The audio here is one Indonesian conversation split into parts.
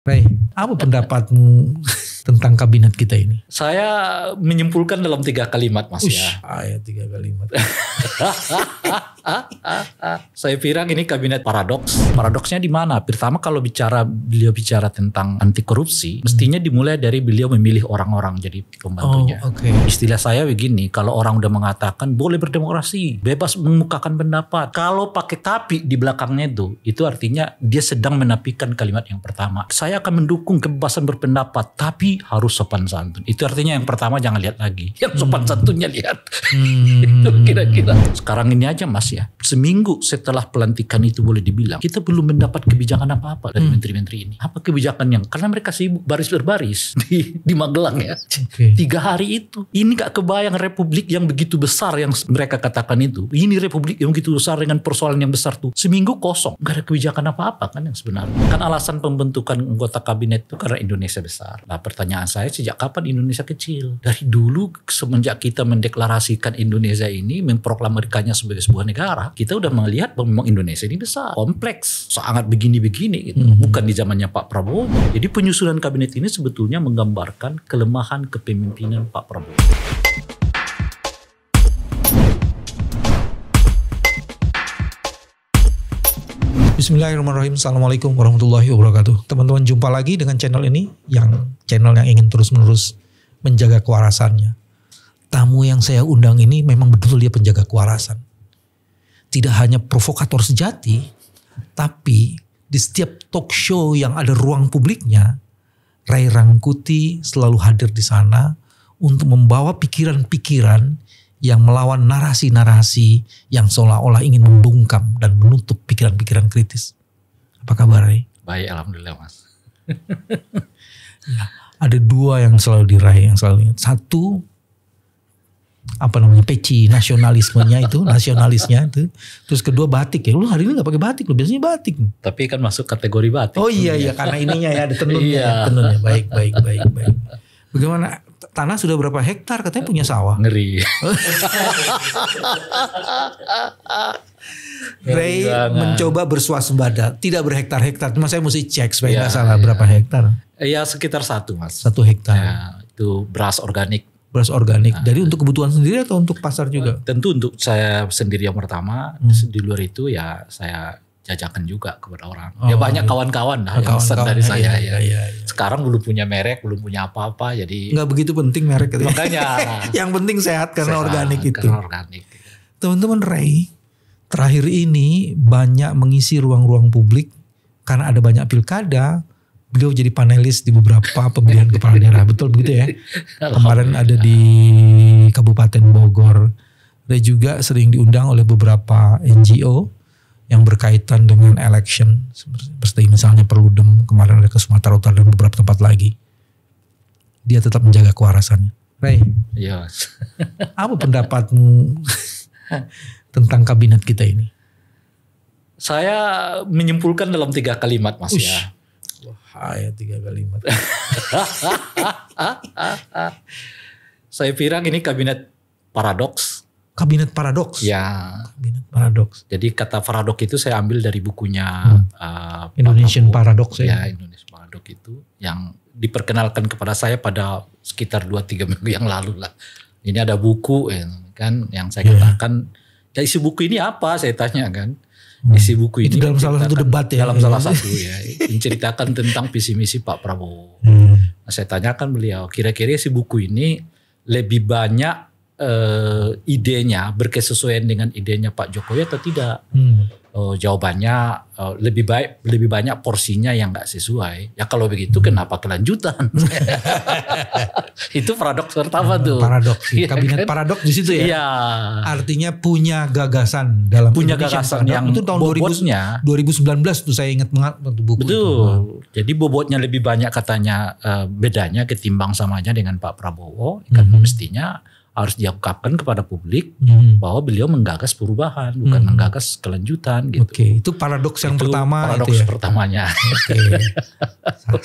Ray, apa pendapatmu tentang kabinet kita ini? Saya menyimpulkan dalam 3 kalimat, Mas. Ya. Ayat 3 kalimat. Saya bilang ini kabinet paradoks. Paradoksnya di mana? Pertama, kalau beliau bicara tentang anti korupsi, mestinya dimulai dari beliau memilih orang-orang jadi pembantunya. Okay. Istilah saya begini, kalau orang udah mengatakan boleh berdemokrasi, bebas mengemukakan pendapat, kalau pakai tapi di belakangnya itu artinya dia sedang menafikan kalimat yang pertama. Saya akan mendukung kebebasan berpendapat, tapi harus sopan santun. Itu artinya yang pertama jangan lihat lagi, yang sopan santunnya lihat. Itu kira-kira. Sekarang ini aja, Mas, ya. Seminggu setelah pelantikan itu boleh dibilang kita belum mendapat kebijakan apa-apa dari menteri-menteri ini. Apa kebijakannya? Karena mereka sibuk baris berbaris di Magelang, ya. 3 hari itu. Ini gak kebayang republik yang begitu besar yang mereka katakan itu. Ini republik yang begitu besar dengan persoalan yang besar tuh. Seminggu kosong. Gak ada kebijakan apa-apa kan yang sebenarnya. Kan alasan pembentukan anggota kabinet itu karena Indonesia besar. Nah, pertanyaan saya, sejak kapan Indonesia kecil? Dari dulu semenjak kita mendeklarasikan Indonesia ini, memproklamirkannya sebagai sebuah negara, kita udah melihat bahwa memang Indonesia ini besar, kompleks, sangat begini-begini gitu. Bukan di zamannya Pak Prabowo. Jadi penyusunan kabinet ini sebetulnya menggambarkan kelemahan kepemimpinan Pak Prabowo. Bismillahirrahmanirrahim. Assalamualaikum warahmatullahi wabarakatuh. Teman-teman, jumpa lagi dengan channel ini, channel yang ingin terus-menerus menjaga kewarasannya. Tamu yang saya undang ini memang betul dia penjaga kewarasan. Tidak hanya provokator sejati, tapi di setiap talk show yang ada ruang publiknya, Ray Rangkuti selalu hadir di sana untuk membawa pikiran-pikiran yang melawan narasi-narasi yang seolah-olah ingin membungkam dan menutup pikiran-pikiran kritis. Apa kabar, Ray? Baik, alhamdulillah, Mas. Ya, ada 2 yang selalu diraih, yang selalu ingat. Satu, peci nasionalismenya itu, nasionalisnya itu. Terus kedua, batik ya. Lu hari ini gak pakai batik, lu biasanya batik. Tapi kan masuk kategori batik. Oh iya, karena ininya ya ada tenunnya. Tenunnya. Baik. Bagaimana? Tanah sudah berapa hektar? Katanya punya sawah. Ngeri. Ray mencoba bersuasembada, tidak berhektar-hektar. Cuma saya mesti cek supaya nggak salah berapa hektar. Ya sekitar 1, Mas. 1 hektar. Ya, itu beras organik. Beras organik. Jadi untuk kebutuhan sendiri atau untuk pasar juga? Tentu untuk saya sendiri yang pertama. Di luar itu ya saya jajakan juga kepada orang. Ya banyak kawan-kawan lah yang pesan dari saya. Ya. Sekarang belum punya merek, belum punya apa-apa, jadi nggak begitu penting merek itu. Makanya yang penting sehat karena organik itu. Karena organik. Teman-teman, Ray terakhir ini banyak mengisi ruang-ruang publik karena ada banyak pilkada. Beliau jadi panelis di beberapa pemilihan kepala daerah. Betul begitu ya? Kemarin ada di Kabupaten Bogor. Ray juga sering diundang oleh beberapa NGO yang berkaitan dengan election, seperti misalnya Perludem, kemarin ada ke Sumatera Utara dan beberapa tempat lagi. Dia tetap menjaga kewarasannya. Ray, iya. Apa pendapatmu tentang kabinet kita ini? Saya menyimpulkan dalam 3 kalimat, Mas. Ya. Wah, ayat 3 kalimat. Saya bilang ini kabinet paradoks. Kabinet paradoks. Ya. Kabinet paradoks. Jadi kata paradoks itu saya ambil dari bukunya Indonesian Paradox ya. Indonesian Paradox itu yang diperkenalkan kepada saya pada sekitar 2-3 minggu yang lalu lah. Ini ada buku kan yang saya katakan. Ya, isi buku ini apa? Saya tanya kan. Isi buku ini itu dalam salah satu debat ya. Dalam salah satu ya. Menceritakan tentang visi misi Pak Prabowo. Nah, saya tanyakan beliau, kira-kira isi buku ini lebih banyak idenya berkesesuaian dengan idenya Pak Jokowi atau tidak? Jawabannya lebih banyak porsinya yang nggak sesuai. Ya kalau begitu kenapa kelanjutan? Itu paradoks pertama tuh. Paradoks. Ya, kabinet kan? paradoks di situ ya. Iya. Artinya punya gagasan dalam punya gagasan yang itu tahun bobotnya 2019 tuh saya ingat banget buku. Betul. Itu. Jadi bobotnya lebih banyak katanya bedanya ketimbang samanya dengan Pak Prabowo. Kan mestinya harus diungkapkan kepada publik bahwa beliau menggagas perubahan, bukan menggagas kelanjutan gitu. Oke, itu paradoks yang Itu pertama paradoks itu ya. pertamanya. Oke.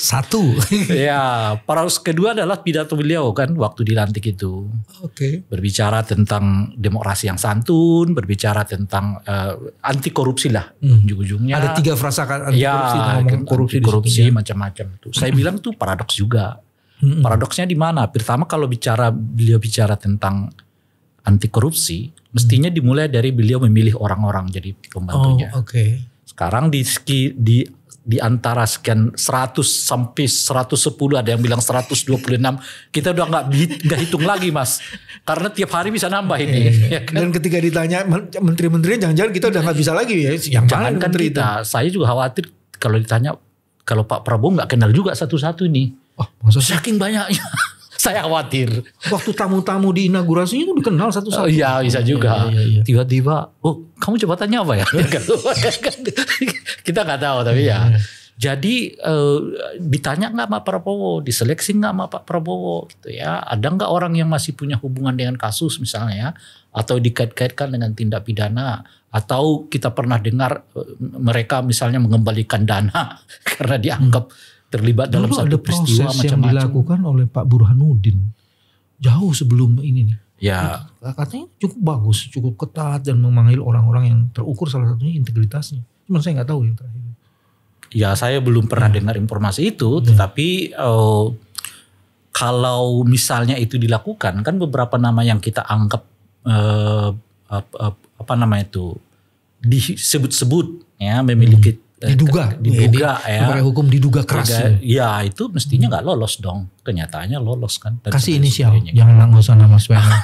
Satu. Ya, paradoks kedua adalah pidato beliau kan waktu dilantik itu. Oke. Berbicara tentang demokrasi yang santun, berbicara tentang anti korupsi lah ujung-ujungnya. Ada 3 frasa anti korupsi, ya, ngomong korupsi, korupsi macam-macam itu. Saya bilang tuh paradoks juga. Paradoksnya di mana? Pertama kalau beliau bicara tentang anti korupsi, mestinya dimulai dari beliau memilih orang-orang jadi pembantunya. Oke. Sekarang di antara sekian 100 sampai 110, ada yang bilang 126, kita udah nggak hitung lagi Mas, karena tiap hari bisa nambah ini. Ya kan? Dan ketika ditanya menteri-menteri, jangan-jangan kita udah nggak bisa lagi ya. Yang mana Jangankan menteri kita, saya juga khawatir kalau ditanya, kalau Pak Prabowo nggak kenal juga satu-satu nih. Oh, maksudnya Saking banyaknya, saya khawatir. waktu tamu-tamu di inaugurasinya itu dikenal satu-satu. Iya bisa juga. Iya. Tiba-tiba, oh kamu jabatannya apa ya? Kita nggak tahu tapi ya. Jadi ditanya nggak sama Prabowo, diseleksi nggak sama Pak Prabowo gitu ya. Ada nggak orang yang masih punya hubungan dengan kasus misalnya, atau dikait-kaitkan dengan tindak pidana, atau kita pernah dengar mereka misalnya mengembalikan dana karena dianggap terlibat dalam Dulu satu ada peristiwa proses yang macam-macam. dilakukan oleh Pak Burhanuddin jauh sebelum ini nih. Ya, Katanya cukup bagus, cukup ketat dan memanggil orang-orang yang terukur, salah satunya integritasnya. Cuman saya nggak tahu yang terakhir. ya saya belum pernah dengar informasi itu, tetapi kalau misalnya itu dilakukan, kan beberapa nama yang kita anggap apa nama itu disebut-sebut ya memiliki diduga ya. Upaya hukum diduga keras. Ya itu mestinya nggak lolos dong. Kenyataannya lolos kan. Kasih inisial, jangan nggak usah nama sebagainya.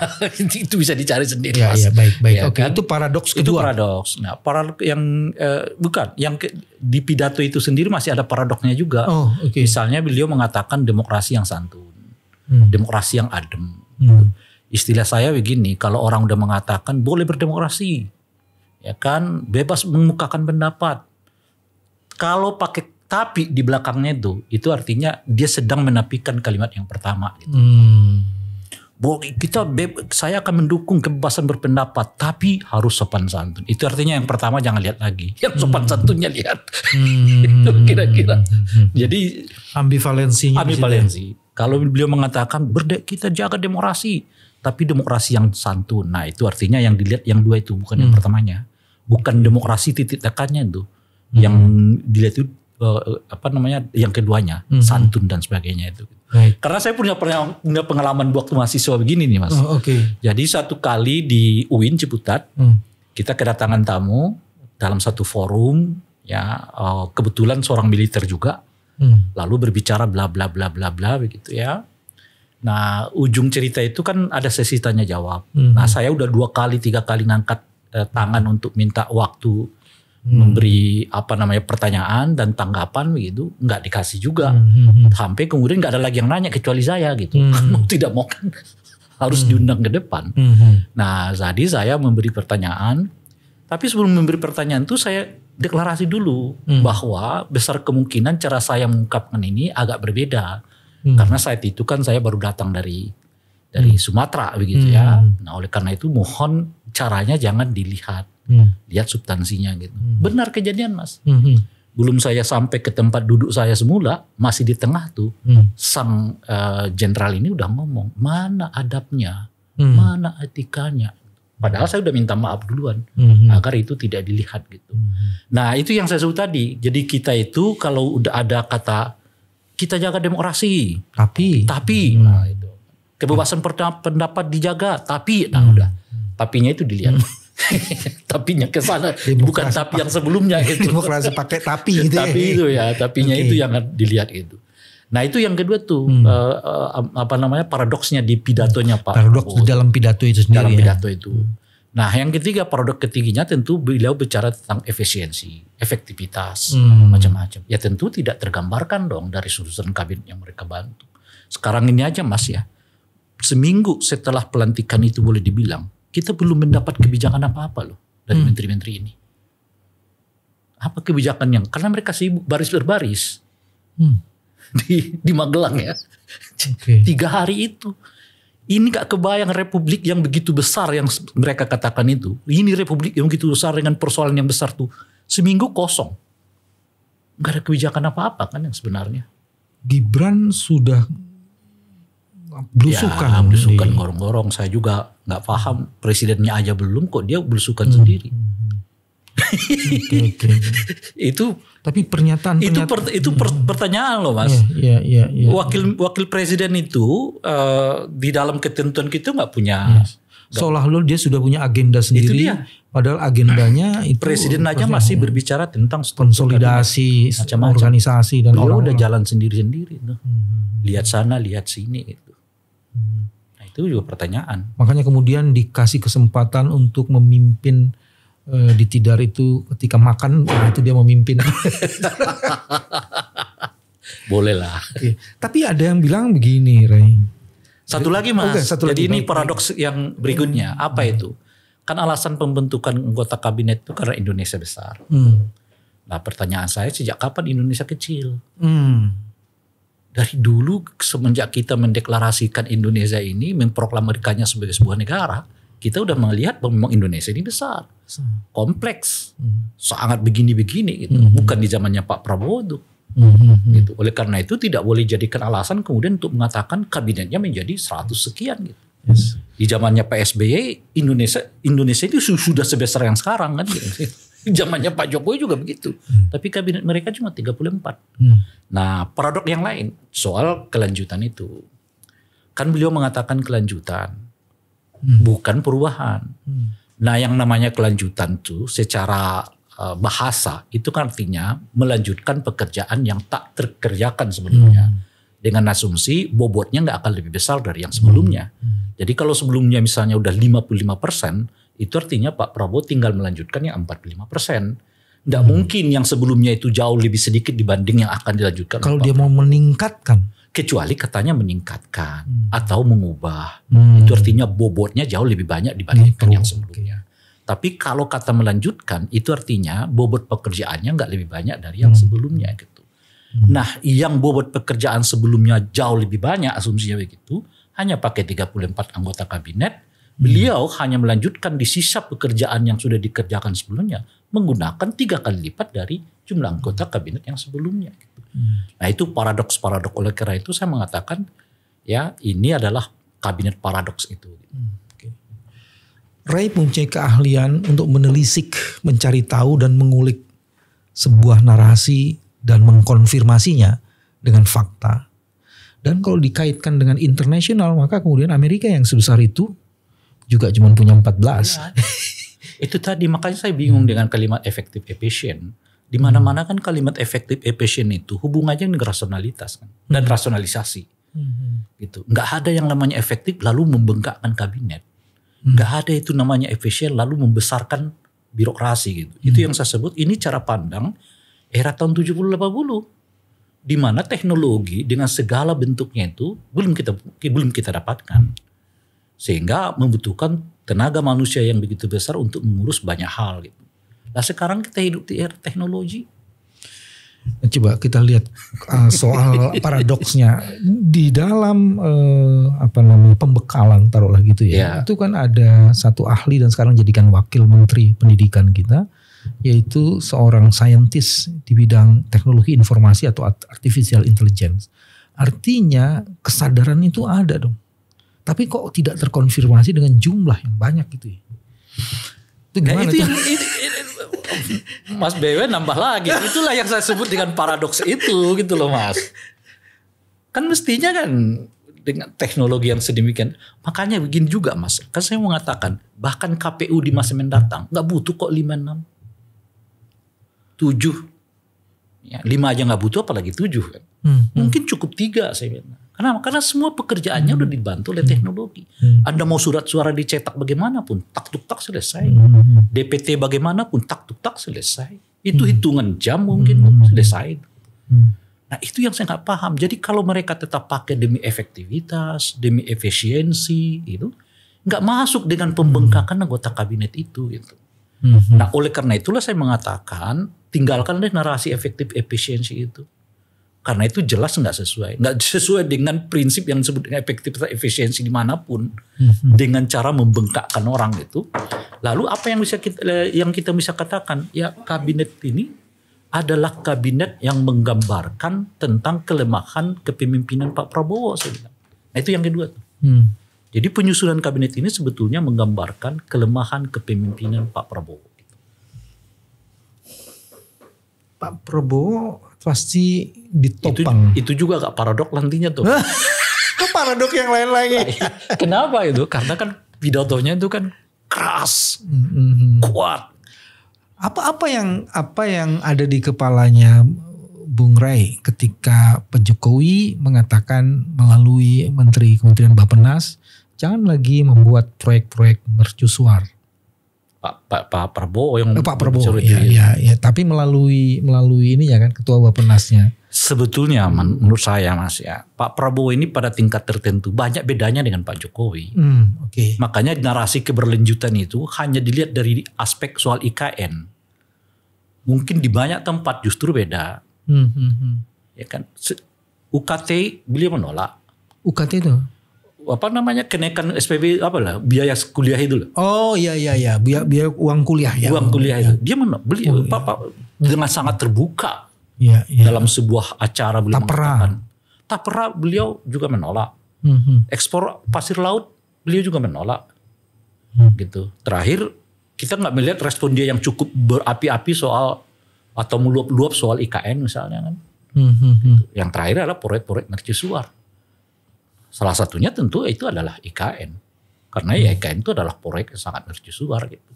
Itu bisa dicari sendiri. Ya, Mas. ya baik. Ya, Oke, kan? itu paradoks Itu kedua. paradoks. Nah, yang bukan yang di pidato itu sendiri masih ada paradoksnya juga. Oh, oke. Misalnya beliau mengatakan demokrasi yang santun, demokrasi yang adem. Istilah saya begini, kalau orang udah mengatakan boleh berdemokrasi, ya kan, bebas mengemukakan pendapat. Kalau pakai tapi di belakangnya itu artinya dia sedang menafikan kalimat yang pertama. Gitu. Saya akan mendukung kebebasan berpendapat, tapi harus sopan santun. Itu artinya yang pertama jangan lihat lagi, yang sopan santunnya lihat. Itu kira-kira. Jadi Ambivalensinya. ambivalensi. Kalau beliau mengatakan kita jaga demokrasi, tapi demokrasi yang santun. Nah itu artinya yang dilihat yang dua itu, bukan yang pertamanya. Bukan demokrasi titik tekannya itu. Yang dilihat itu yang keduanya, santun dan sebagainya itu. Baik. Karena saya punya pengalaman waktu mahasiswa begini nih Mas. Oh, oke. Jadi satu kali di UIN Ciputat, kita kedatangan tamu dalam satu forum, ya kebetulan seorang militer juga, lalu berbicara bla bla bla bla bla begitu ya. Nah ujung cerita itu kan ada sesi tanya jawab. Nah saya udah 2 kali 3 kali ngangkat tangan untuk minta waktu memberi pertanyaan dan tanggapan begitu, nggak dikasih juga. Sampai kemudian nggak ada lagi yang nanya kecuali saya gitu. Mau tidak mau kan harus diundang ke depan. Nah jadi saya memberi pertanyaan, tapi sebelum memberi pertanyaan itu saya deklarasi dulu bahwa besar kemungkinan cara saya mengungkapkan ini agak berbeda. Karena saat itu kan saya baru datang dari Sumatera begitu ya. Nah oleh karena itu mohon caranya jangan dilihat. Lihat substansinya gitu. Benar kejadian Mas. Belum saya sampai ke tempat duduk saya semula, masih di tengah tuh sang jenderal ini udah ngomong, mana adabnya, mana etikanya. Padahal saya udah minta maaf duluan agar itu tidak dilihat gitu. Nah itu yang saya sebut tadi. Jadi kita itu kalau udah ada kata kita jaga demokrasi, tapi nah itu kebebasan pendapat dijaga, tapi udah tapinya itu dilihat. Tapinya ke sana, bukan tapi yang sebelumnya gitu. Demokrasi pakai tapi gitu. Tapi itu ya, tapinya itu yang dilihat itu. Nah itu yang kedua tuh paradoksnya di pidatonya Pak. Paradoks di dalam pidato itu sendiri. Dalam pidato itu. Nah yang ketiga, paradoks ketiganya tentu beliau bicara tentang efisiensi, efektivitas, macam-macam. Ya tentu tidak tergambarkan dong dari susunan kabinet yang mereka bantu. Sekarang ini aja Mas ya, seminggu setelah pelantikan itu boleh dibilang, kita belum mendapat kebijakan apa-apa loh dari menteri-menteri ini. Apa kebijakannya? Karena mereka sibuk baris berbaris di Magelang ya. 3 hari itu. Ini gak kebayang republik yang begitu besar yang mereka katakan itu. Ini republik yang begitu besar dengan persoalan yang besar tuh. Seminggu kosong. Gak ada kebijakan apa-apa kan yang sebenarnya. Gibran sudah belusukan. Ya, belusukan gorong-gorong. Saya juga gak paham. Presidennya aja belum kok dia belusukan sendiri. Oke. Itu tapi pernyataan itu pertanyaan loh Mas. Iya. Wakil presiden itu di dalam ketentuan kita nggak punya. Seolah-olah dia sudah punya agenda sendiri. Itu dia. Padahal agendanya itu presiden aja masih berbicara tentang konsolidasi organisasi dan orang udah jalan sendiri-sendiri. Lihat sana, lihat sini itu. Nah, itu juga pertanyaan. Makanya kemudian dikasih kesempatan untuk memimpin di Tidar itu ketika makan, nah itu dia memimpin. Boleh lah. Oke. Tapi ada yang bilang begini, Ray. Satu lagi Mas. Jadi ini baik. paradoks yang berikutnya. Apa itu? Kan alasan pembentukan anggota kabinet itu karena Indonesia besar. Nah pertanyaan saya, sejak kapan Indonesia kecil? Dari dulu semenjak kita mendeklarasikan Indonesia ini, memproklamirkannya sebagai sebuah negara, kita udah melihat bahwa memang Indonesia ini besar, kompleks, sangat begini-begini gitu. Bukan di zamannya Pak Prabowo tuh. Gitu. Oleh karena itu tidak boleh jadikan alasan kemudian untuk mengatakan kabinetnya menjadi 100 sekian gitu. Yes. Di zamannya Pak SBY Indonesia itu sudah sebesar yang sekarang kan gitu. Zamannya Pak Jokowi juga begitu. Tapi kabinet mereka cuma 34. Nah, paradok yang lain soal kelanjutan itu. Kan beliau mengatakan kelanjutan, bukan perubahan. Nah, yang namanya kelanjutan tuh secara bahasa itu kan artinya melanjutkan pekerjaan yang tak terkerjakan sebelumnya. Dengan asumsi bobotnya nggak akan lebih besar dari yang sebelumnya. Jadi kalau sebelumnya misalnya udah 55%, itu artinya Pak Prabowo tinggal melanjutkan yang 45%. Nggak mungkin yang sebelumnya itu jauh lebih sedikit dibanding yang akan dilanjutkan. Kalau dia mau meningkatkan. Kecuali katanya meningkatkan atau mengubah. Itu artinya bobotnya jauh lebih banyak dibandingkan yang sebelumnya. Tapi kalau kata melanjutkan, itu artinya bobot pekerjaannya nggak lebih banyak dari yang sebelumnya gitu. Nah, yang bobot pekerjaan sebelumnya jauh lebih banyak, asumsinya begitu, hanya pakai 34 anggota kabinet, beliau hanya melanjutkan di sisa pekerjaan yang sudah dikerjakan sebelumnya, menggunakan 3 kali lipat dari jumlah anggota kabinet yang sebelumnya. Gitu. Nah, itu paradoks-paradoks. Oleh karena itu saya mengatakan, ya ini adalah kabinet paradoks itu. Ray punya keahlian untuk menelisik, mencari tahu dan mengulik sebuah narasi dan mengkonfirmasinya dengan fakta. Dan kalau dikaitkan dengan internasional, maka kemudian Amerika yang sebesar itu juga cuma punya 14. Ya, itu tadi makanya saya bingung dengan kalimat effective efficient. Di mana-mana kan kalimat effective efficient itu hubungannya dengan rasionalitas kan, dan rasionalisasi. Gitu. Nggak ada yang namanya efektif lalu membengkakkan kabinet. Nggak ada itu namanya efisien lalu membesarkan birokrasi gitu. Itu yang saya sebut ini cara pandang era tahun 70-80. Di mana teknologi dengan segala bentuknya itu belum kita dapatkan. Sehingga membutuhkan tenaga manusia yang begitu besar untuk mengurus banyak hal gitu. Nah sekarang kita hidup di era teknologi. Coba kita lihat soal paradoksnya di dalam pembekalan taruhlah gitu ya. Itu kan ada satu ahli dan sekarang jadikan wakil menteri pendidikan kita, yaitu seorang saintis di bidang teknologi informasi atau artificial intelligence. Artinya kesadaran itu ada dong. Tapi kok tidak terkonfirmasi dengan jumlah yang banyak gitu ya. Itu gimana? Nah, itu yang Mas BW nambah lagi. Itulah yang saya sebut dengan paradoks itu gitu loh Mas. Kan mestinya kan dengan teknologi yang sedemikian. Makanya begini juga Mas. Kan saya mau mengatakan bahkan KPU di masa mendatang gak butuh kok 5, 6. 7. Ya, 5 aja gak butuh apalagi 7 kan. Mungkin cukup 3 saya bilang. Karena semua pekerjaannya udah dibantu oleh teknologi. Anda mau surat suara dicetak bagaimanapun, tak tuk tak selesai. DPT bagaimanapun, tak tuk tak selesai. Itu hitungan jam mungkin selesai. Nah itu yang saya nggak paham. Jadi kalau mereka tetap pakai demi efektivitas, demi efisiensi, itu nggak masuk dengan pembengkakan anggota kabinet itu. Gitu. Nah oleh karena itulah saya mengatakan tinggalkan deh narasi efektif efisiensi itu. Karena itu jelas nggak sesuai dengan prinsip yang disebut dengan efektivitas efisiensi dimanapun, dengan cara membengkakkan orang itu. Lalu apa yang kita bisa katakan? Ya kabinet ini adalah kabinet yang menggambarkan tentang kelemahan kepemimpinan Pak Prabowo. Saya bilang. Nah itu yang kedua. Jadi penyusunan kabinet ini sebetulnya menggambarkan kelemahan kepemimpinan Pak Prabowo. Pak Prabowo pasti ditopang. Itu juga agak paradok nantinya tuh. Paradok yang lain lagi. Kenapa itu? Karena kan pidatonya itu kan keras, kuat. Apa yang ada di kepalanya Bung Ray ketika Pak Jokowi mengatakan melalui Kementerian Bappenas jangan lagi membuat proyek-proyek mercusuar. Pak Prabowo yang Pak Prabowo ya, tapi melalui ini ya kan ketua Bappenasnya. Sebetulnya menurut saya Mas ya, Pak Prabowo ini pada tingkat tertentu banyak bedanya dengan Pak Jokowi. Makanya narasi keberlanjutan itu hanya dilihat dari aspek soal IKN. Mungkin di banyak tempat justru beda. Ya kan, UKT beliau menolak. UKT itu apa namanya kenaikan SPB biaya kuliah itu loh. Oh iya biaya uang kuliah ya. Uang kuliah itu. Dia beliau Pak dengan sangat terbuka. Ya. Dalam sebuah acara beliau mengatakan. Tapera beliau juga menolak. Ekspor pasir laut beliau juga menolak. Gitu. Terakhir kita nggak melihat respon dia yang cukup berapi-api soal atau meluap-luap soal IKN misalnya kan. Yang terakhir adalah proyek-proyek mercusuar. Salah satunya tentu itu adalah IKN. Karena ya IKN itu adalah proyek yang sangat mercusuar gitu.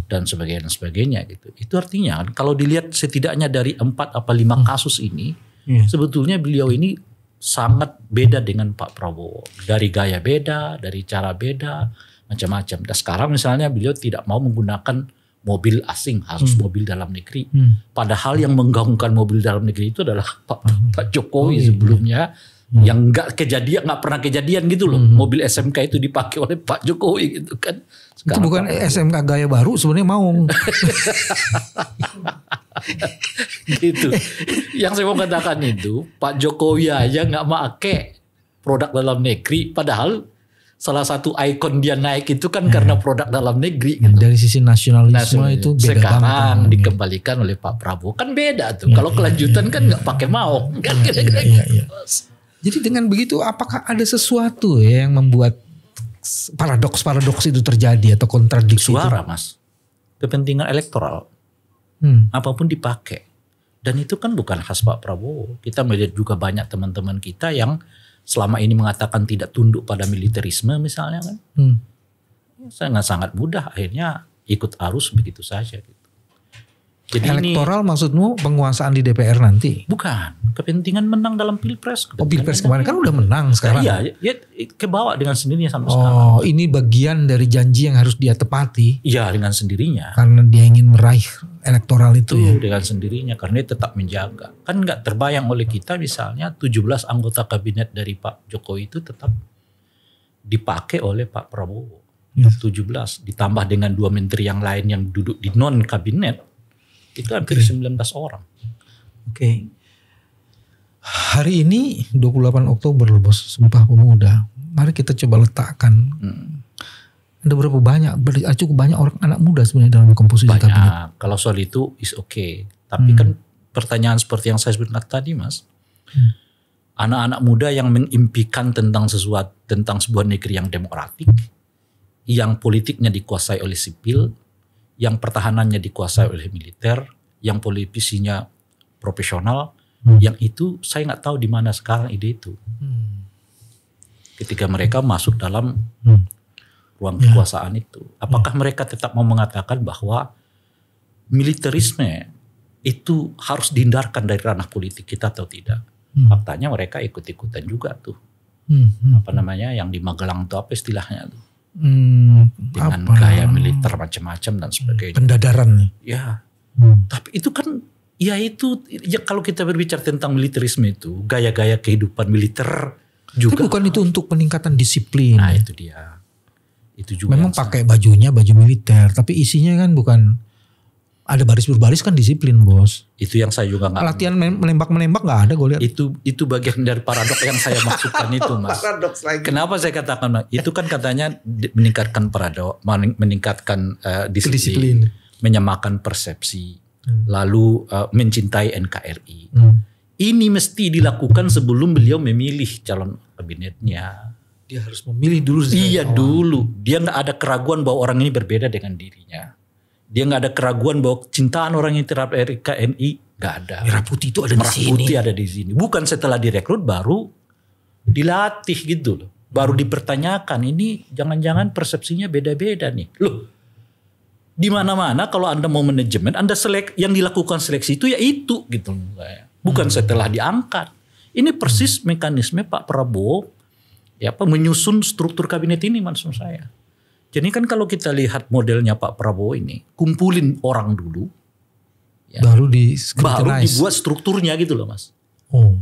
Dan sebagainya gitu. Itu artinya kalau dilihat setidaknya dari 4 atau 5 kasus ini, sebetulnya beliau ini sangat beda dengan Pak Prabowo. Dari gaya beda, dari cara beda, macam-macam. Dan sekarang misalnya beliau tidak mau menggunakan mobil asing, harus mobil dalam negeri. Padahal yang menggaungkan mobil dalam negeri itu adalah Pak Jokowi sebelumnya. Yang nggak pernah kejadian gitu loh. Mobil SMK itu dipakai oleh Pak Jokowi gitu kan. Sekarang itu bukan SMK gaya baru sebenarnya Maung. Gitu. Yang saya mau katakan itu Pak Jokowi aja nggak pakai produk dalam negeri. Padahal salah satu ikon dia naik itu kan karena produk dalam negeri. Gitu. Dari sisi nasionalisme itu beda sekarang banget. Sekarang dikembalikan oleh Pak Prabowo kan beda tuh. Kalau kelanjutan kan nggak pakai Maung. Kan kira-kira gitu. Jadi dengan begitu apakah ada sesuatu ya yang membuat paradoks itu terjadi atau kontradiksi suara itu? Mas, kepentingan elektoral apapun dipakai, dan itu kan bukan khas Pak Prabowo. Kita melihat juga banyak teman-teman kita yang selama ini mengatakan tidak tunduk pada militerisme misalnya kan, sangat mudah akhirnya ikut arus begitu saja. Gitu. Jadi elektoral maksudmu penguasaan di DPR nanti? Bukan, kepentingan menang dalam pilpres. Pilpres kemarin kan udah menang sekarang. Iya, ya, kebawa dengan sendirinya sampai sekarang. Oh, ini bagian dari janji yang harus dia tepati. Iya, dengan sendirinya. Karena dia ingin meraih elektoral itu ya. Dengan sendirinya, karena dia tetap menjaga. Kan nggak terbayang oleh kita misalnya 17 anggota kabinet dari Pak Jokowi itu tetap dipakai oleh Pak Prabowo. 17 ditambah dengan 2 menteri yang lain yang duduk di non kabinet. Itu hampir 19 orang. Oke. Hari ini 28 Oktober Bos, Sumpah Pemuda. Mari kita coba letakkan. Ada berapa banyak, cukup banyak orang anak muda sebenarnya dalam komposisi kabinet. Banyak. Kalau soal itu is okay. Tapi kan pertanyaan seperti yang saya sebutkan tadi Mas. Anak-anak muda yang mengimpikan tentang sebuah negeri yang demokratik. Yang politiknya dikuasai oleh sipil. Yang pertahanannya dikuasai oleh militer, yang politisinya profesional, yang itu saya nggak tahu di mana sekarang ide itu. Ketika mereka masuk dalam ruang kekuasaan itu, apakah mereka tetap mau mengatakan bahwa militerisme itu harus dihindarkan dari ranah politik kita atau tidak? Faktanya mereka ikut-ikutan juga tuh. Apa namanya yang di Magelang itu apa istilahnya tuh? Dengan gaya militer macam-macam dan sebagainya. Pendadaran. Ya. Tapi itu kan ya itu ya kalau kita berbicara tentang militerisme itu gaya-gaya kehidupan militer juga. Tapi bukan itu untuk peningkatan disiplin. Nah itu dia. Itu juga. Memang pakai bajunya baju militer, tapi isinya kan bukan Ada baris berbaris kan disiplin bos. Itu yang saya juga nggak. Latihan menembak nggak ada gue lihat. Itu bagian dari paradok yang saya maksudkan itu mas. Paradoks lagi. Kenapa saya katakan mas? Itu kan katanya meningkatkan paradok, meningkatkan disiplin, menyamakan persepsi, lalu mencintai NKRI. Ini mesti dilakukan sebelum beliau memilih calon kabinetnya. Dia harus memilih dulu. Iya dulu. Dia nggak ada keraguan bahwa orang ini berbeda dengan dirinya. Dia nggak ada keraguan bahwa cintaan orang yang terhadap NKRI nggak ada. Merah putih itu ada di sini. Merah putih ada di sini. Bukan setelah direkrut baru dilatih gitu loh. Baru dipertanyakan ini jangan-jangan persepsinya beda-beda nih. Loh, di mana-mana kalau Anda mau manajemen, Anda yang dilakukan seleksi itu ya itu gitu loh. Bukan setelah diangkat. Ini persis mekanisme Pak Prabowo menyusun struktur kabinet ini maksud saya. Jadi kan kalau kita lihat modelnya Pak Prabowo ini, kumpulin orang dulu, ya, baru dibuat strukturnya gitu loh mas. Oh,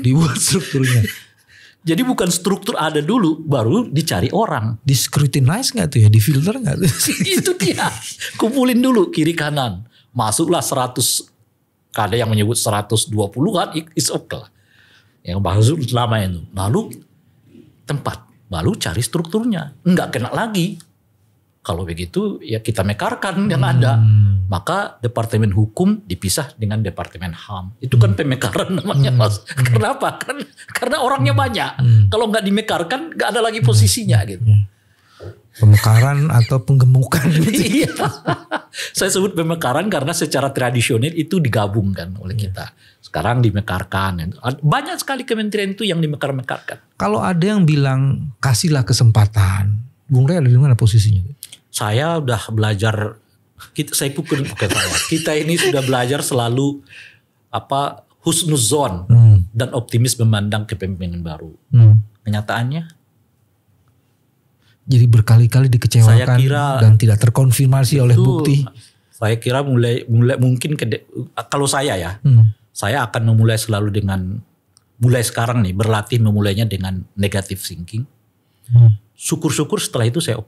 dibuat strukturnya. Jadi bukan struktur ada dulu, baru dicari orang. Di scrutinize nggak tuh ya, di filter nggak tuh? Itu dia, kumpulin dulu kiri kanan, masuklah 100, ada yang menyebut 120 kan, it's okay lah. Yang masuk lama itu, lalu tempat. Lalu cari strukturnya. Enggak kena lagi. Kalau begitu ya kita mekarkan yang ada. Maka Departemen Hukum dipisah dengan Departemen HAM. Itu kan pemekaran namanya mas. Kenapa? Karena orangnya banyak. Kalau nggak dimekarkan nggak ada lagi posisinya gitu. Pemekaran atau penggemukan. Iya. Saya sebut pemekaran karena secara tradisional itu digabungkan oleh kita. Sekarang dimekarkan. Banyak sekali kementerian itu yang dimekar-mekarkan. Kalau ada yang bilang kasihlah kesempatan, Bung Rey ada di mana posisinya? Saya udah belajar. Kita ini sudah belajar selalu husnuzon dan optimis memandang kepemimpinan baru. Kenyataannya, jadi berkali-kali dikecewakan dan tidak terkonfirmasi oleh bukti. Saya kira mulai mungkin kalau saya ya, saya akan memulai selalu mulai sekarang nih berlatih memulainya dengan negative thinking. Syukur-syukur setelah itu saya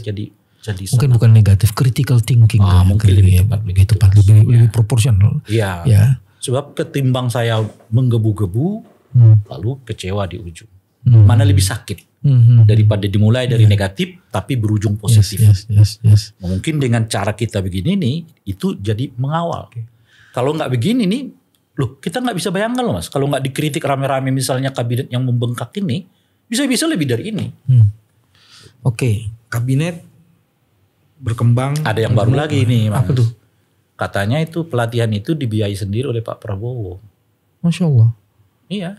jadi mungkin bukan negatif, critical thinking. Mungkin lebih tepat, lebih proporsional. Iya. Ya. Sebab ketimbang saya menggebu-gebu lalu kecewa di ujung. Mana lebih sakit daripada dimulai dari negatif tapi berujung positif. Yes. Mungkin dengan cara kita begini nih itu jadi mengawal. Kalau nggak begini nih, kita nggak bisa bayangkan loh mas. Kalau nggak dikritik rame-rame misalnya kabinet yang membengkak ini, bisa-bisa lebih dari ini. Oke, kabinet berkembang. Ada yang baru lagi nih mas. Apa tuh? Katanya itu pelatihan itu dibiayai sendiri oleh Pak Prabowo. Masya Allah. Iya.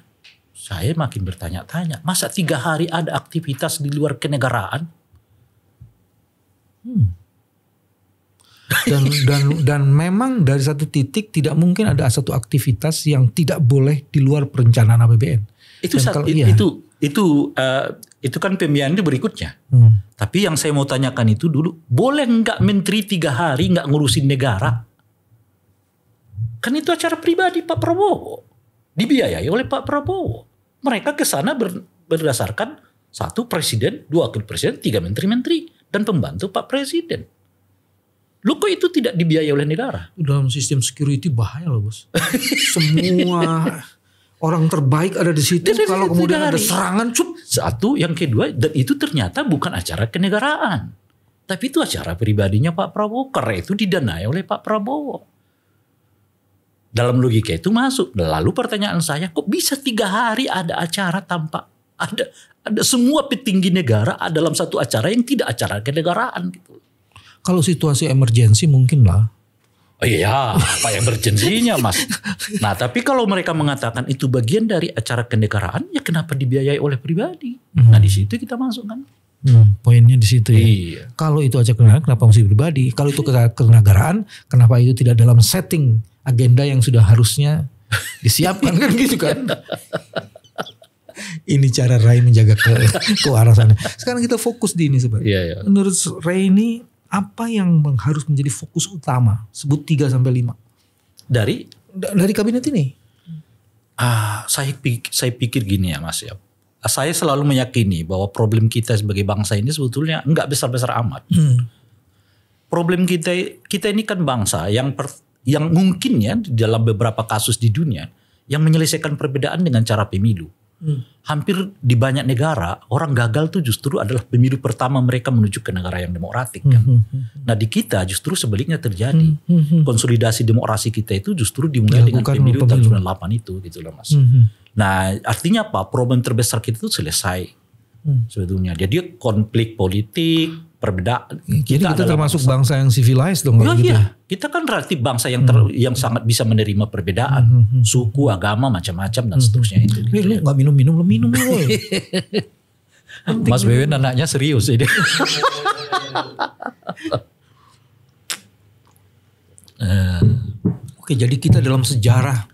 Saya makin bertanya-tanya, masa 3 hari ada aktivitas di luar kenegaraan? Dan memang dari satu titik tidak mungkin ada satu aktivitas yang tidak boleh di luar perencanaan APBN. Itu kan pembiayaan itu berikutnya. Tapi yang saya mau tanyakan itu dulu, boleh nggak menteri 3 hari nggak ngurusin negara? Kan itu acara pribadi Pak Prabowo. Dibiayai oleh Pak Prabowo. Mereka ke sana berdasarkan 1 presiden, 2 wakil presiden, 3 menteri-menteri dan pembantu Pak Presiden. Loh kok itu tidak dibiayai oleh negara? Dalam sistem security bahaya loh bos. Semua orang terbaik ada di situ. Kalau kemudian ada serangan, satu, yang kedua, dan itu ternyata bukan acara kenegaraan, tapi itu acara pribadinya Pak Prabowo. Karena itu didanai oleh Pak Prabowo. Dalam logika itu masuk. Lalu pertanyaan saya, kok bisa 3 hari ada acara tanpa ada semua petinggi negara dalam satu acara yang tidak acara kenegaraan gitu. Kalau situasi emergensi mungkin lah. Oh iya, apa emergensinya mas? Nah tapi kalau mereka mengatakan itu bagian dari acara kenegaraan, ya kenapa dibiayai oleh pribadi? Nah di situ kita masuk kan. Poinnya di situ ya. Iya. Kalau itu acara kenegaraan, kenapa mesti pribadi? Kalau itu kenegaraan, kenapa itu tidak dalam setting agenda yang sudah harusnya disiapkan kan gitu kan? Ini cara Ray menjaga kewarasannya. Sekarang kita fokus di ini sebenarnya. Iya. Menurut Ray ini apa yang harus menjadi fokus utama? Sebut 3-5. Dari kabinet ini? Saya pikir gini ya Mas ya. Saya selalu meyakini bahwa problem kita sebagai bangsa ini sebetulnya enggak besar-besar amat. problem kita ini kan bangsa yang mungkin ya dalam beberapa kasus di dunia yang menyelesaikan perbedaan dengan cara pemilu. Hampir di banyak negara orang gagal tuh justru adalah pemilu pertama mereka menuju ke negara yang demokratik kan. Nah di kita justru sebaliknya terjadi. Konsolidasi demokrasi kita itu justru dimulai dengan pemilu tahun 98 itu gitu loh Mas. Nah artinya apa? Problem terbesar kita itu selesai sebetulnya. Jadi konflik politik, perbedaan. Jadi kita termasuk bangsa yang civilized dong. Iya. Kita kan relatif bangsa yang sangat bisa menerima perbedaan. Suku, agama, macam-macam dan seterusnya itu. Lu gak minum-minum, lu minum lu. Mas Bewen anaknya serius ini. Oke, jadi kita dalam sejarah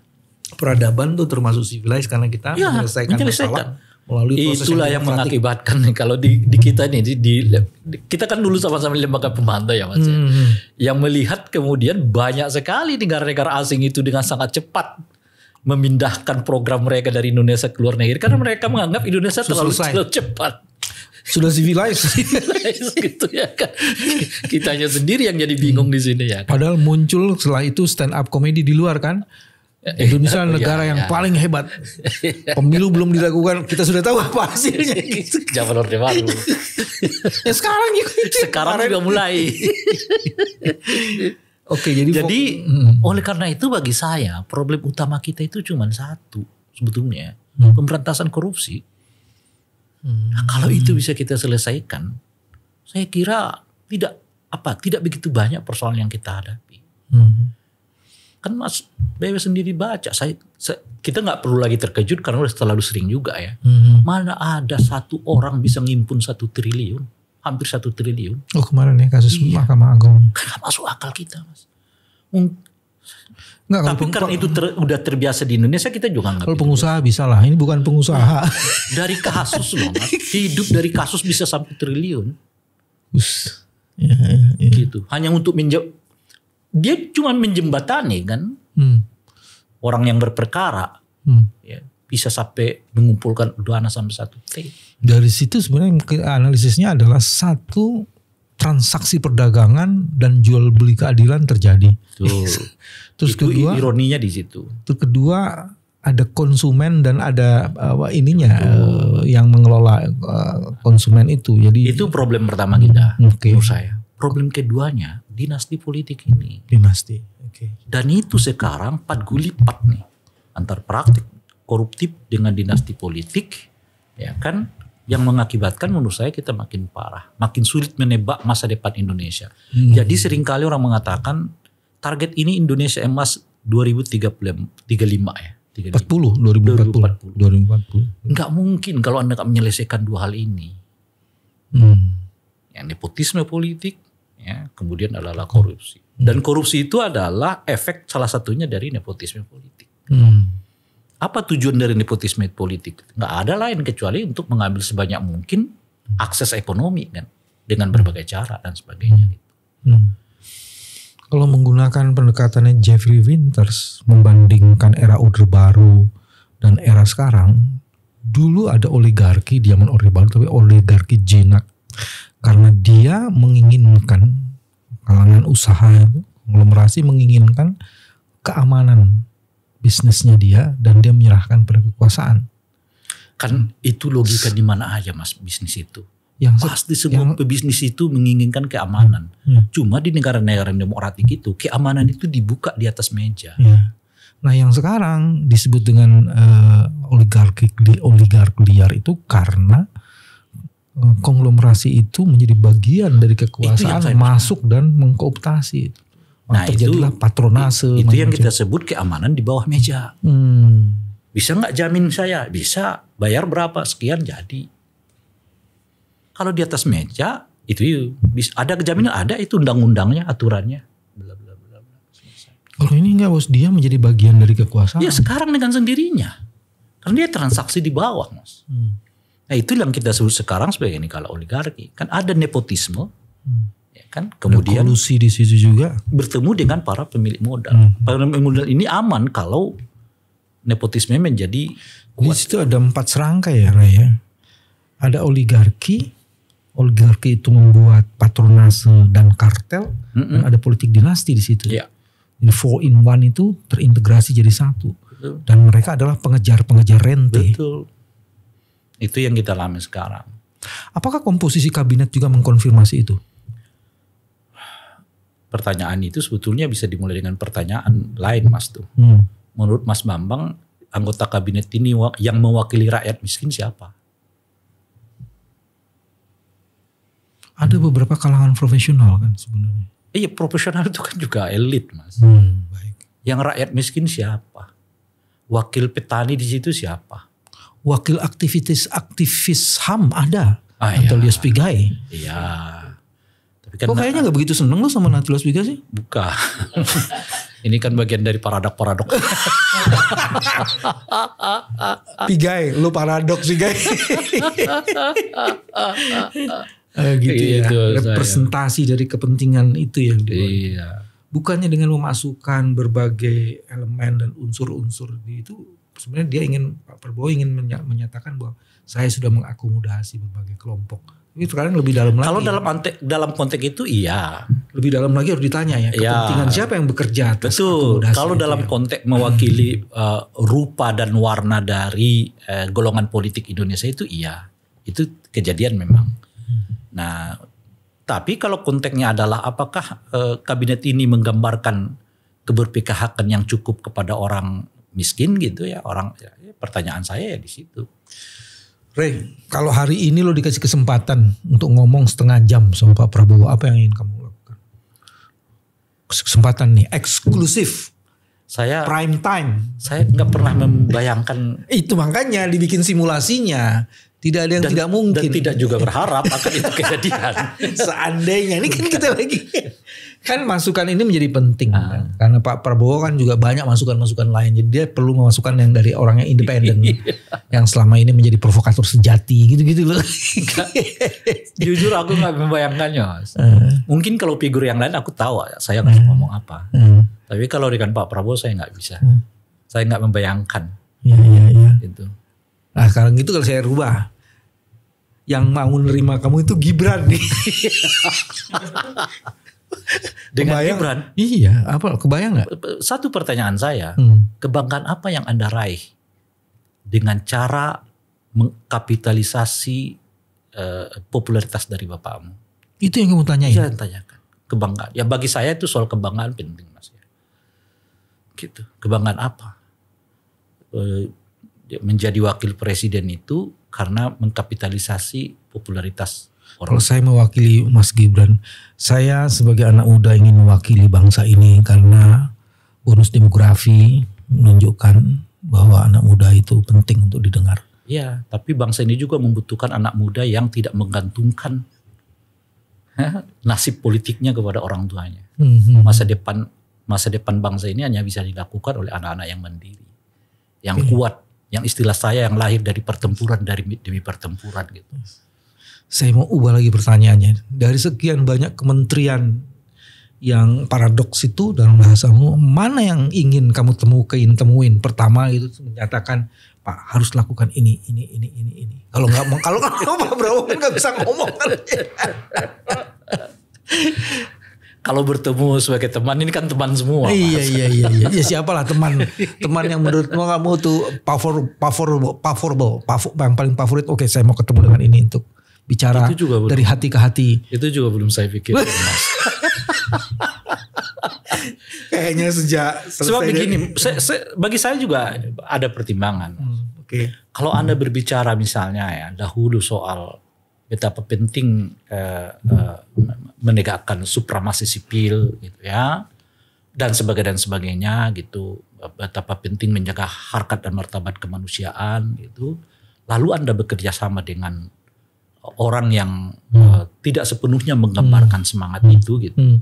peradaban tuh termasuk civilized karena kita menyelesaikan masalah melalui proses itulah yang mengakibatkan kalau di kita ini kita kan dulu sama-sama lembaga pemantau ya Mas yang melihat kemudian banyak sekali negara-negara asing itu dengan sangat cepat memindahkan program mereka dari Indonesia ke luar negeri karena mereka menganggap Indonesia terlalu cepat. Sudah civilized gitu ya kan. Kitanya sendiri yang jadi bingung di sini ya kan. Padahal muncul setelah itu stand up comedy di luar kan. Indonesia negara yang paling hebat. Pemilu belum dilakukan, kita sudah tahu apa hasilnya. Zaman Orde Baru. Ya sekarang juga mulai. Oke, jadi oleh karena itu bagi saya problem utama kita itu cuma satu sebetulnya, pemberantasan korupsi. Nah, kalau itu bisa kita selesaikan, saya kira tidak begitu banyak persoalan yang kita hadapi. Kan Mas Bewe sendiri baca, kita nggak perlu lagi terkejut karena udah terlalu sering juga ya. Mana ada satu orang bisa ngimpun 1 triliun, hampir 1 triliun. Oh kemarin ya kasus Mahkamah Agung. Gak masuk akal kita Mas. Tapi karena itu udah terbiasa di Indonesia kita juga nggak. Kalau pengusaha bisa lah, ini bukan pengusaha. Dari kasus loh Mas, hidup dari kasus bisa sampai triliun. Ya. Gitu. Hanya untuk dia cuma menjembatani kan orang yang berperkara ya, bisa sampai mengumpulkan dana sampai 1 T. Dari situ sebenarnya analisisnya adalah satu transaksi perdagangan dan jual beli keadilan terjadi. Terus itu kedua ironinya di situ. Terus kedua ada konsumen dan ada yang mengelola konsumen itu. Jadi itu problem pertama kita menurut saya. Problem keduanya dinasti politik ini. Dinasti. Dan itu sekarang gulipat nih antar praktik koruptif dengan dinasti politik, ya kan, yang mengakibatkan menurut saya kita makin parah, makin sulit menebak masa depan Indonesia. Jadi seringkali orang mengatakan target ini Indonesia emas 2035 ya. 2040. Enggak mungkin kalau Anda enggak menyelesaikan dua hal ini. Yang nepotisme politik, ya, kemudian adalah korupsi. Dan korupsi itu adalah efek salah satunya dari nepotisme politik. Apa tujuan dari nepotisme politik? Nggak ada lain kecuali untuk mengambil sebanyak mungkin akses ekonomi kan, dengan berbagai cara dan sebagainya. Kalau menggunakan pendekatannya Jeffrey Winters membandingkan era Orde Baru dan era sekarang, dulu ada oligarki di zaman Orde Baru, tapi oligarki jinak. Karena dia menginginkan, kalangan usaha konglomerasi menginginkan keamanan bisnisnya dia dan dia menyerahkan pada kekuasaan. Kan itu logika di mana aja Mas bisnis itu. Pasti semua pebisnis itu menginginkan keamanan. Cuma di negara-negara demokratik itu keamanan itu dibuka di atas meja. Nah yang sekarang disebut dengan oligarki liar itu karena konglomerasi itu menjadi bagian dari kekuasaan masuk dan mengkooptasi itu. Nah terjadilah patronase. Itu yang kita sebut keamanan di bawah meja. Bisa nggak jamin saya? Bisa. Bayar berapa? Sekian jadi. Kalau di atas meja itu ada jaminan, ada itu undang-undangnya, aturannya. Bla bla bla bla. Kalau ini enggak bos, dia menjadi bagian dari kekuasaan. Ya sekarang dengan sendirinya. Karena dia transaksi di bawah Mas. Nah itu yang kita sebut sekarang sebagai ini kalau oligarki. Kan ada nepotisme. Ya kan? Kemudian kolusi di situ juga. Bertemu dengan para pemilik modal. Para pemilik modal ini aman kalau nepotisme menjadi kuat. Di situ ada 4 serangkai ya Raya. Ada oligarki, oligarki itu membuat patronase dan kartel, dan ada politik dinasti di situ. Iya. Jadi 4-in-1 itu terintegrasi jadi satu. Betul. Dan mereka adalah pengejar-pengejar rente. Betul. Itu yang kita alami sekarang. Apakah komposisi kabinet juga mengkonfirmasi itu? Pertanyaan itu sebetulnya bisa dimulai dengan pertanyaan lain, Mas tuh. Menurut Mas Bambang, anggota kabinet ini yang mewakili rakyat miskin siapa? Ada beberapa kalangan profesional kan sebenarnya. Iya, profesional itu kan juga elit, Mas. Baik. Yang rakyat miskin siapa? Wakil petani di situ siapa? Wakil aktivis HAM ada. Iya. Natalius Pigai. Iya. Tapi kan Kok kayaknya gak begitu seneng lo sama Natalius Pigai sih? bukan. Ini kan bagian dari paradok-paradok. Pigai, lo paradoks Pigai. Gitu ya. Gitu, representasi dari kepentingan itu yang Iya. bukannya dengan memasukkan berbagai elemen dan unsur-unsur itu sebenarnya dia ingin, Pak Prabowo ingin menyatakan bahwa saya sudah mengakomodasi berbagai kelompok. Ini sekarang lebih dalam lagi. Kalau dalam konteks itu iya. Lebih dalam lagi harus ditanya ya kepentingan siapa yang bekerja atas Betul. akomodasi Kalau itu dalam ya. konteks mewakili rupa dan warna dari golongan politik Indonesia itu iya. Itu kejadian memang. Nah, tapi kalau konteksnya adalah apakah kabinet ini menggambarkan keberpihakan yang cukup kepada orang miskin gitu ya, pertanyaan saya ya di situ. Ray, kalau hari ini lo dikasih kesempatan untuk ngomong setengah jam sama Pak Prabowo, apa yang ingin kamu lakukan? Kesempatan nih, eksklusif, prime time. Saya nggak pernah membayangkan. Itu makanya dibikin simulasinya. Tidak ada yang tidak mungkin. Dan tidak juga berharap akan itu kejadian. Seandainya, ini kan kita lagi. Kan masukan ini menjadi penting. Kan? Karena Pak Prabowo kan juga banyak masukan-masukan lain. Jadi dia perlu memasukkan yang dari orang yang independen. Yang selama ini menjadi provokator sejati gitu-gitu loh. Jujur aku gak membayangkannya. Mungkin kalau figur yang lain aku tahu saya harus ngomong apa. Tapi kalau dengan Pak Prabowo saya gak bisa. Saya gak membayangkan. Iya. Gitu. Nah sekarang gitu kalau saya rubah. Yang mau nerima kamu itu Gibran nih. Dengan kebayang? Gibran? Iya, apa kebayang gak? Satu pertanyaan saya, kebanggaan apa yang Anda raih dengan cara mengkapitalisasi popularitas dari bapakmu? Itu yang kamu tanyain? Jangan tanyakan. Kebanggaan. Ya bagi saya itu soal kebanggaan penting, Mas. Gitu. Kebanggaan apa? Menjadi wakil presiden itu karena mengkapitalisasi popularitas orang. Kalau saya mewakili Mas Gibran, saya sebagai anak muda ingin mewakili bangsa ini karena bonus demografi menunjukkan bahwa anak muda itu penting untuk didengar. Iya, tapi bangsa ini juga membutuhkan anak muda yang tidak menggantungkan nasib politiknya kepada orang tuanya. Masa depan bangsa ini hanya bisa dilakukan oleh anak-anak yang mandiri, yang kuat. Yang istilah saya yang lahir dari pertempuran demi pertempuran gitu. Saya mau ubah lagi pertanyaannya. Dari sekian banyak kementerian yang paradoks itu dalam bahasamu, mana yang ingin kamu temuin? Pertama itu menyatakan Pak harus lakukan ini. Kalau nggak kalau Pak Prabowo kan nggak bisa ngomong kan. Kalau bertemu sebagai teman ini kan teman semua. Iya. Ya siapalah teman yang menurut kamu tuh favorable, yang paling favorit. Oke, saya mau ketemu dengan ini untuk bicara dari hati ke hati. Itu juga belum saya pikir. Kayaknya sejak sebab begini, bagi saya juga ada pertimbangan. Kalau Anda berbicara misalnya ya dahulu soal betapa penting menegakkan supremasi sipil gitu ya dan sebagainya gitu, betapa penting menjaga harkat dan martabat kemanusiaan gitu, lalu Anda bekerja sama dengan orang yang tidak sepenuhnya menggambarkan semangat itu gitu,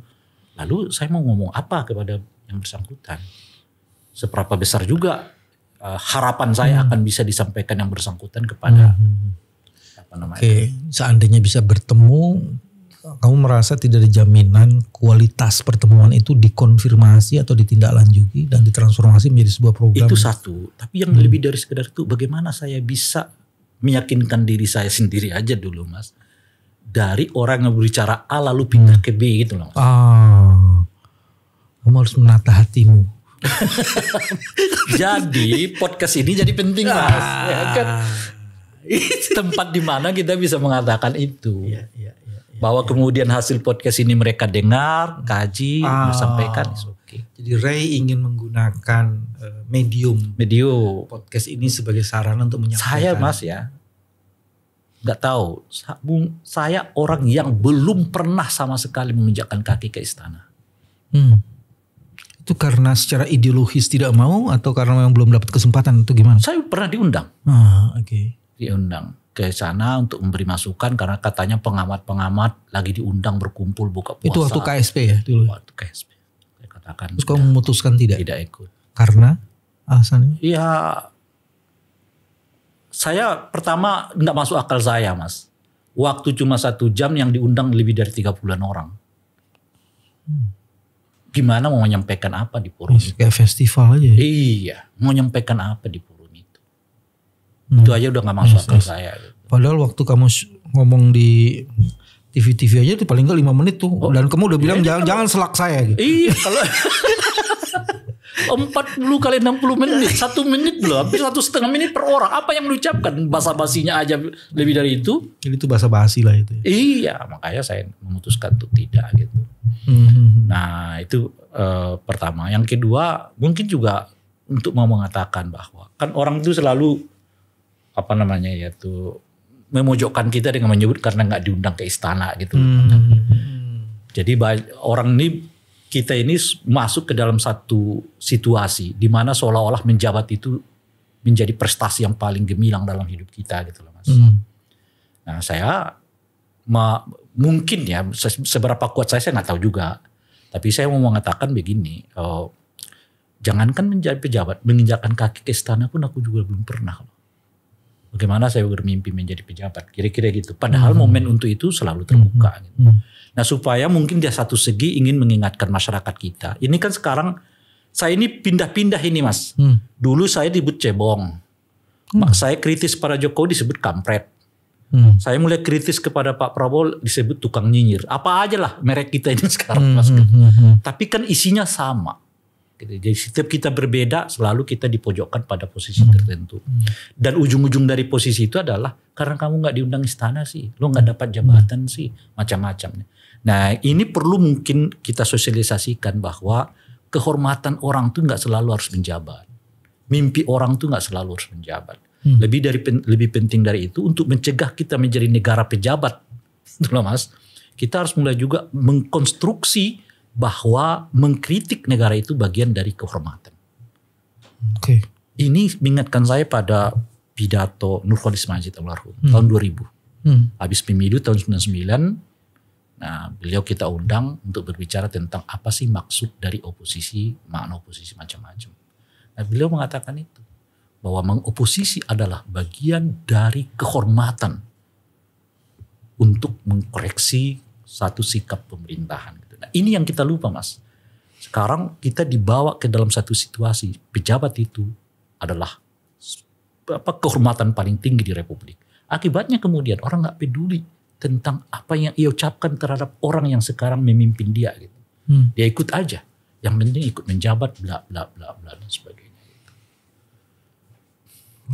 lalu saya mau ngomong apa kepada yang bersangkutan? Seberapa besar juga harapan saya akan bisa disampaikan yang bersangkutan kepada seandainya bisa bertemu, kamu merasa tidak ada jaminan kualitas pertemuan itu dikonfirmasi atau ditindaklanjuti dan ditransformasi menjadi sebuah program? Itu satu. Tapi yang lebih dari sekedar itu, bagaimana saya bisa meyakinkan diri saya sendiri aja dulu, Mas, dari orang yang berbicara A lalu pindah ke B gitu loh. Kamu harus menata hatimu. Jadi podcast ini jadi penting Mas. Ya kan? Tempat di mana kita bisa mengatakan itu. Bahwa kemudian hasil podcast ini mereka dengar, kaji, sampaikan. Okay. Jadi Ray ingin menggunakan medium podcast ini sebagai sarana untuk menyampaikan. Saya Mas ya, nggak tahu. Saya orang yang belum pernah sama sekali menginjakkan kaki ke istana. Itu karena secara ideologis tidak mau atau karena memang belum dapat kesempatan itu gimana? Saya pernah diundang. Diundang ke sana untuk memberi masukan karena katanya pengamat-pengamat lagi diundang berkumpul buka puasa. Itu waktu KSP ya dulu? Waktu KSP. Saya katakan. Terus kamu memutuskan tidak ikut? Karena alasannya? Ya, saya pertama nggak masuk akal saya Mas. Waktu cuma 1 jam yang diundang lebih dari 30-an orang. Gimana mau menyampaikan apa di forum itu? Kayak festival aja ya? Iya, mau menyampaikan apa di forum itu? Itu aja udah gak masuk akal saya. Padahal waktu kamu ngomong di TV-TV aja itu paling gak 5 menit tuh. Dan kamu udah bilang jangan selak saya gitu. Iya, kalau 40 kali 60 menit, 1 menit belum, hampir 1,5 menit per orang. Apa yang diucapkan? Basa-basinya aja lebih dari itu. Jadi itu basa-basi lah itu. Iya, makanya saya memutuskan untuk tidak gitu. Nah itu pertama. Yang kedua mungkin juga untuk mau mengatakan bahwa kan orang itu selalu memojokkan kita dengan menyebut karena nggak diundang ke istana gitu. Jadi orang ini, kita ini masuk ke dalam satu situasi di mana seolah-olah menjabat itu menjadi prestasi yang paling gemilang dalam hidup kita gitu loh Mas. Nah saya mungkin ya seberapa kuat saya nggak tahu juga. Tapi saya mau mengatakan begini, jangankan menjadi pejabat, menginjakkan kaki ke istana pun aku juga belum pernah. Bagaimana saya bermimpi menjadi pejabat, kira-kira gitu. Padahal momen untuk itu selalu terbuka. Gitu. Nah supaya mungkin dia satu segi ingin mengingatkan masyarakat kita. Ini kan sekarang saya ini pindah-pindah ini Mas. Dulu saya disebut cebong. Saya kritis pada Jokowi disebut kampret. Saya mulai kritis kepada Pak Prabowo disebut tukang nyinyir. Apa aja lah merek kita ini sekarang Mas. Tapi kan isinya sama. Jadi setiap kita berbeda selalu kita dipojokkan pada posisi tertentu. Dan ujung-ujung dari posisi itu adalah karena kamu gak diundang istana sih. Lo gak dapat jabatan sih. Macam-macam. Nah ini perlu mungkin kita sosialisasikan bahwa kehormatan orang tuh gak selalu harus menjabat. Mimpi orang tuh gak selalu harus menjabat. Lebih penting dari itu untuk mencegah kita menjadi negara pejabat. Itulah Mas. Kita harus mulai juga mengkonstruksi bahwa mengkritik negara itu bagian dari kehormatan. Ini mengingatkan saya pada pidato Nurholis Majid almarhum tahun 2000. Habis pemilu tahun 99. Nah, beliau kita undang untuk berbicara tentang apa sih maksud dari oposisi, makna oposisi macam-macam. Nah, beliau mengatakan itu bahwa mengoposisi adalah bagian dari kehormatan untuk mengkoreksi satu sikap pemerintahan. Nah, ini yang kita lupa Mas. Sekarang kita dibawa ke dalam satu situasi pejabat itu adalah kehormatan paling tinggi di Republik. Akibatnya kemudian orang nggak peduli tentang apa yang ia ucapkan terhadap orang yang sekarang memimpin dia. Gitu. Dia ikut aja. Yang penting ikut menjabat bla bla bla bla dan sebagainya.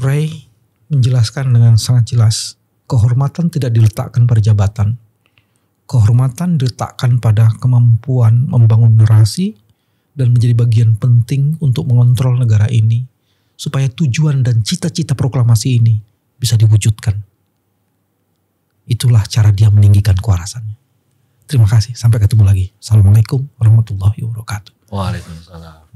Ray menjelaskan dengan sangat jelas, kehormatan tidak diletakkan pada jabatan. Kehormatan diletakkan pada kemampuan membangun narasi dan menjadi bagian penting untuk mengontrol negara ini supaya tujuan dan cita-cita proklamasi ini bisa diwujudkan. Itulah cara dia meninggikan kewarasannya. Terima kasih, sampai ketemu lagi. Assalamualaikum warahmatullahi wabarakatuh. Waalaikumsalam.